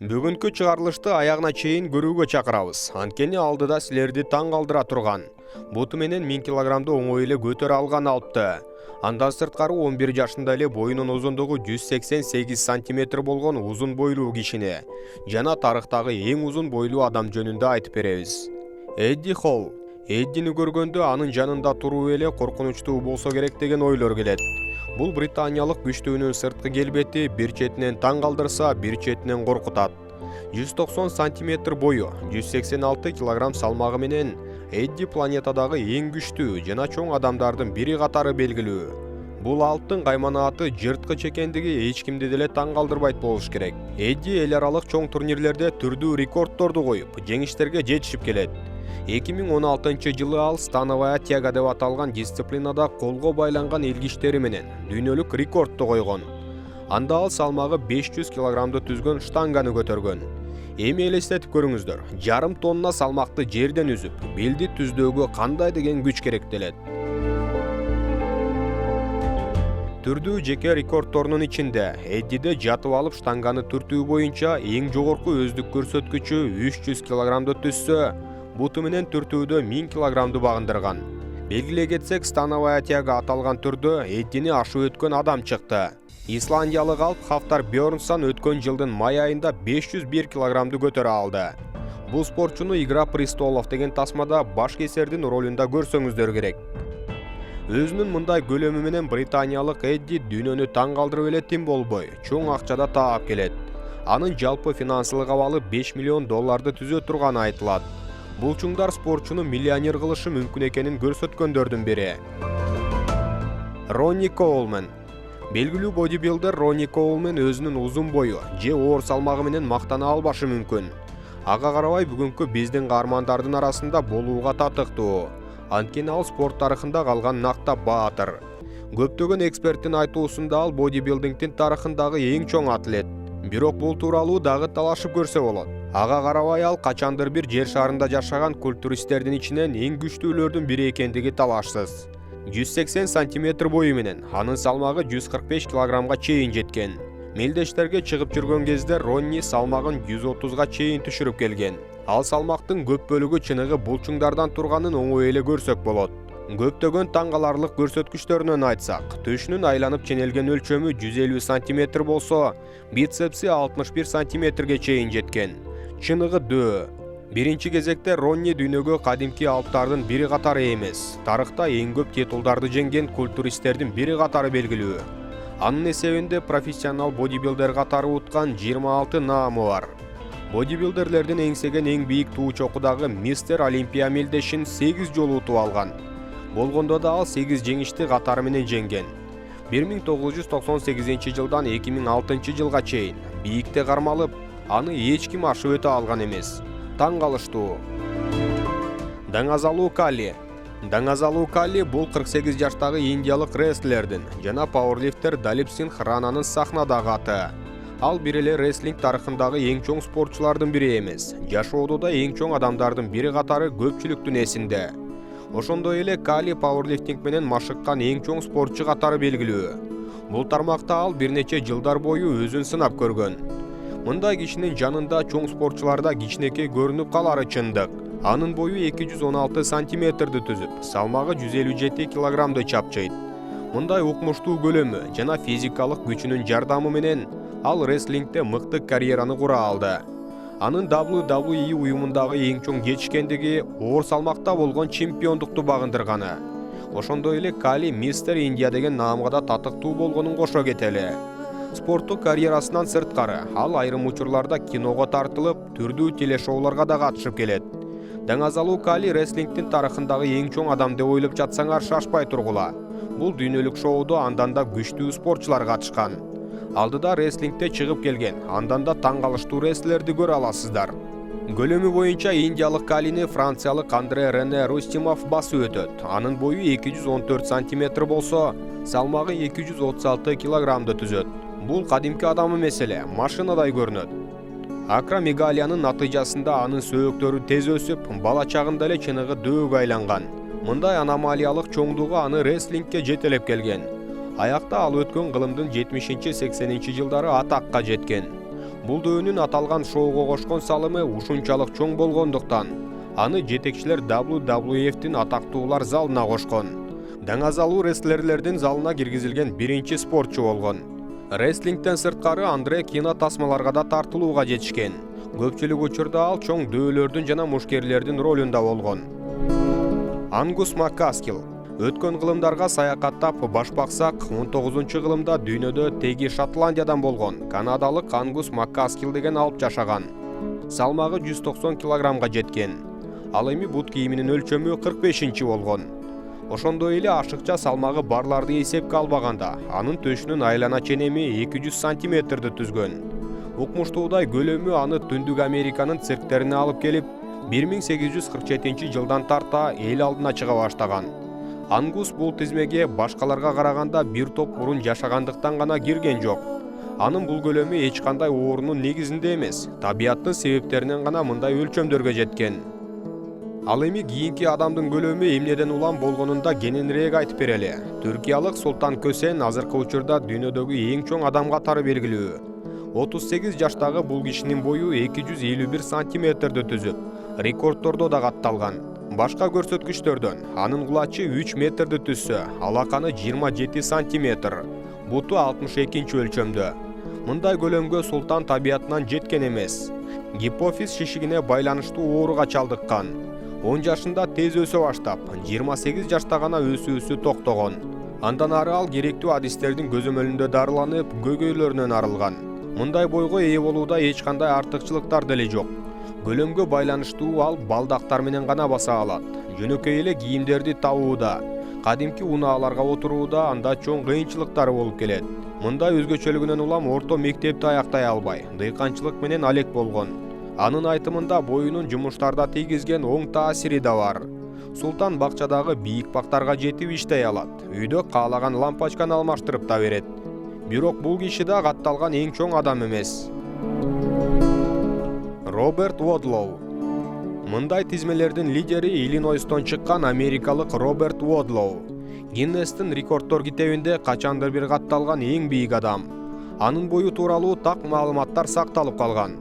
Бүгүнкү чыгарылышты аягына чейин көрүүгө чакырабыз. Анткени алдыда силерди таң калтыра турган. Буту менен 1000 килограммды оңой эле көтөрө алган алыпты. Андан сырткары 11 жашында эле боюнун узундугу 188 сантиметр болгон узун бойлуу кишини жана тарыхтагы эң узун бойлуу адам жөнүндө айтып беребиз. Эдди Холл. Эддини көргөндө анын жанында туруу эле коркунучтуу болсо керек деген ойлор келет. Бул британиялык күчтүүнүн сырткы келбети бир четинен таң калтырса, бир четинен коркутат. 190 сантиметр бою, 186 килограмм салмагы менен Эдди планетадагы эң күчтүү жана чоң адамдардын бири катары белгилүү. Бул алыптын кайманааты жырткыч экендиги эч кимди деле таң калтырбайт болуш керек. Эдди эл аралык чоң турнирлерде түрдүү рекордторду коюп, жеңиштерге жетишип келет. 2016 жылы ал становая тяга деп аталган дисциплинада колго байланган илгичтери менен дүйнөлүк рекордду койгон. Анда ал салмагы 500 килограммды түзгөн штанганы көтөргөн. Эми элестетип көрүңүздөр, жарым тонна салмакты жерден үзүп, белди түздөөгө кандай деген күч керектелет. Түрдүү жеке рекордторунун ичинде Эддиде жатып алып штанганы түртүү боюнча эң жогорку өздүк көрсөткүчү 300 килограммды түзсө, буту менен түртүүдө 1000 килограммды багындырган. Белгилей кетсек, становая тяга аталган түрдө Эддини ашып өткөн адам чыкты. Исландиялык алып Хафтар Бьорнсон өткөн жылдын май айында 501 килограммды көтөрө алды. Бул спортчуну Игра престолов деген тасмада баш кесердин ролунда көрсөңүздөр керек. Өзүнүн мындай көлөмү менен британиялык Эдди дүйнөнү таң калтырып эле тим болбой, чоң акчада таап келет. Анын жалпы финансылык абалы 5 миллион долларды түзө турганы айтылат. Бул чуңдар спортчуну миллионер кылышы мүмкүн экенин көрсөткөндөрдүн бири. Ронни Коулман. Белгилүү бодибилдер Ронни Коулман өзүнүн узун бою же оор салмагы менен мактана албашы мүмкүн. Ага карабай бүгүнкү биздин каармандардын арасында болууга татыктуу. Анткени ал спорт тарыхында калган накта баатыр. Көптөгөн эксперттин айтуусунда ал бодибилдингдин тарыхындагы эң чоң атлет. Бирок бул тууралуу дагы талашып көрсө болот. Ага карабай ал качандыр бир жер шарында жашаган культуристтердин ичинен эң күчтүүлөрдүн бири экендиги талашсыз. 180 сантиметр бою менен анын салмагы 145 килограммга чейин жеткен. Мелдештерге чыгып жүргөн кезде Ронни салмагын 130га чейин түшүрүп келген. Ал салмактын көп бөлүгү чыныгы булчуңдардан турганын оңой эле көрсөк болот. Көптөгөн таң каларлык көрсөткүчтөрүнөн айтсак, төшүнүн айланып ченелген өлчөмү 150 сантиметр болсо, бицепси 61 сантиметрге чейин жеткен. Чыныгы дөө. Биринчи кезекте Ронни дүйнөгө кадимки алыптардын бири катары эмес, тарыхта эң көп титулдарды жеңген культуристтердин бири катары белгилүү. Анын эсебинде профессионал бодибилдер катары уткан 26 наамы бар. Бодибилдерлердин эңсеген эң бийик туу чокудагы мистер Олимпия мелдешин 8 жолу утуп алган. Болгондо да ал 8 жеңишти катары менен жеңген. 1998 жылдан 2006 жылга чейин бийикте кармалып, аны эч ким ашып өтө алган эмес. Таң калыштуу. Дангазалу Калли. Дангазалу Калли бул 48 жаштагы индиялык рестлердин жана пауэрлифтер Далип Сингх Рананын сахнадагы аты. Ал бир эле рестлинг тарыхындагы эң чоң спортчулардын бири эмес, жашоодо да эң чоң адамдардын бири катары көпчүлүктүн эсинде. Ошондой эле Калли пауэрлифтинг менен машыккан эң чоң спортчу катары белгилүү. Бул тармакта ал бир нече жылдар бою өзүн сынап көргөн. Мындай кишинин жанында чоң спортчуларда кичинекей көрүнүп калары чындык. Анын бою 216 сантиметрди түзүп, салмагы 157 килограммды чапчыйт. Мындай укмуштуу көлөмү жана физикалык күчүнүн жардамы менен ал рестлингде мыкты карьераны кура алды. Анын WWE уюмундагы эң чоң жетишкендиги оор салмакта болгон чемпиондукту багындырганы. Ошондой эле Калли мистер Индия деген наамга да татыктуу болгонун кошо кетели. Спорттук карьерасынан сырткары, ал айрым учурларда киного тартылып, түрдүү телешоуларга да катышып келет. Дангазалу Калли рестлингдин тарыхындагы эң чоң адам деп ойлоп жатсаңар шашпай тургула. Бул дүйнөлүк шоудо андан да күчтүү спортчулар катышкан. Алдыда рестлингде чыгып келген, андан да таң калыштуу рестлерди көрө аласыздар. Көлөмү боюнча индиялык Каллини франциялык Андре Рене Рустимов басып өтөт. Анын бою 214 сантиметр болсо, салмагы 236 килограммды түзөт. Бул кадимки адам эмес эле, машинадай көрүнөт. Акромегалиянын натыйжасында анын сөөктөрү тез өсүп, бала чагында эле чыныгы дөөгө айланган. Мындай аномалиялык чоңдугу аны рестлингке жетелеп келген. Аякта ал өткөн кылымдын 70-80 жылдары атакка жеткен. Бул дөөнүн аталган шоуга кошкон салымы ушунчалык чоң болгондуктан аны жетекчилер WWF'тин атактуулар залына кошкон. Даңазалуу рестлерлердин залына киргизилген биринчи спортчу болгон. Рестлингден сырткары Андре кино тасмаларга да тартылууга жетишкен. Көпчүлүк учурда ал чоң дөөлөрдүн жана мушкерлердин ролунда болгон. Ангус Маккаскил өткөн кылымдарга саякаттап баш баксак, 19-кылымда дүйнөдө теги Шотландиядан болгон канадалык Ангус Маккаскил деген алып жашаган. Салмагы 190 килограммга жеткен. Ал эми бут кийиминин өлчөмү 45 болгон. Ошондой эле ашыкча салмагы барларды эсепке албаганда, анын төшүнүн айлана ченеми 200 сантиметрди түзгөн. Укмуштуудай көлөмү аны Түндүк Американын цирктерине алып келип, 1847 жылдан тарта эл алдына чыга баштаган. Ангус бул тизмеге башкаларга караганда бир топ мурун жашагандыктан гана кирген жок. Анын бул көлөмү эч кандай оорунун негизинде эмес, табияттын себептеринен гана мындай өлчөмдөргө жеткен. Ал эми кийинки адамдын көлөмү эмнеден улам болгонун да кененирээк айтып берели. Түркиялык Султан Көсен азыркы учурда дүйнөдөгү эң чоң адам катары белгилүү. 38 жаштагы бул кишинин бою 251 сантиметрди түзүп, рекордтордо да катталган. Башка көрсөткүчтөрдөн анын кулачы 3 метрди түзсө, алаканы 27 сантиметр, буту 62 өлчөмдө. Мындай көлөмгө Султан табиятынан жеткен эмес. Гипофиз шишигине байланыштуу ооруга чалдыккан. 10 жашында тез өсө баштап, 28 жашта гана өсүүсү токтогон. Андан ары ал керектүү адистердин көзөмөлүндө дарыланып, көйгөйлөрүнөн арылган. Мындай бойго ээ болууда эч кандай артыкчылыктар деле жок. Көлөмгө байланыштуу ал балдактар менен гана баса алат. Жөнөкөй эле кийимдерди табууда, кадимки унааларга отурууда анда чоң кыйынчылыктары болуп келет. Мындай өзгөчөлүгүнөн улам орто мектепти аяктай албай, дыйканчылык менен алек болгон. Анын айтымында боюнун жумуштарда тийгизген оң таасири да бар. Султан бакчадагы бийик бактарга жетип иштей алат. Үйдө каалаган лампочканы алмаштырып да берет. Бирок бул киши да катталган эң чоң адам эмес. Роберт Водлоу. Мындай тизмелердин лидери Иллинойстон чыккан америкалык Роберт Водлоу. Гиннестин рекордтор китебинде качандыр бир катталган эң бийик адам. Анын бою тууралуу так маалыматтар сакталып калган.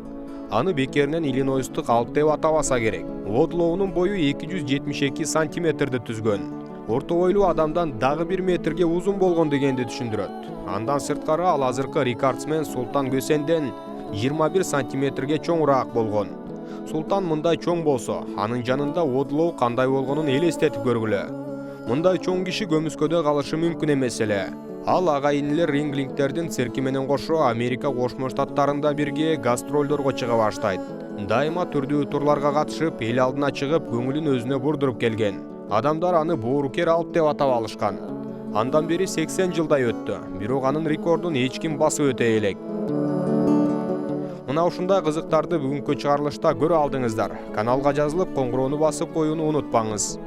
Аны бекеринен Иллинойстук алп деп атабаса керек. Водлоунун бою 272 сантиметрди түзгөн. Орто бойлуу адамдан дагы 1 метрге узун болгон дегенди түшүндүрөт. Андан сырткары ал азыркы рекордсмен Султан Көсенден 21 сантиметрге чоңураак болгон. Султан мындай чоң болсо, анын жанында Водлоу кандай болгонун элестетип көргүлө. Мындай чоң киши көмүскөдө калышы мүмкүн эмес эле. Ал агайынелер рингингтердин цирки менен кошо Америка Кошмо Штаттарында бирге гастролдорго чыга баштайт. Дайыма түрдүү турларга катышып, эл алдына чыгып, көңүлүн өзүнө бурдуруп келген. Адамдар аны боорукер алып деп атап алышкан. Андан бери 80 жылдай өттү, бирок анын рекордун эч ким басып өтө элек. Мына ушундай кызыктарды бүгүнкү чыгарылышта көрө алдыңыздар. Каналга жазылып, коңгуроону басып коюуну унутпаңыз.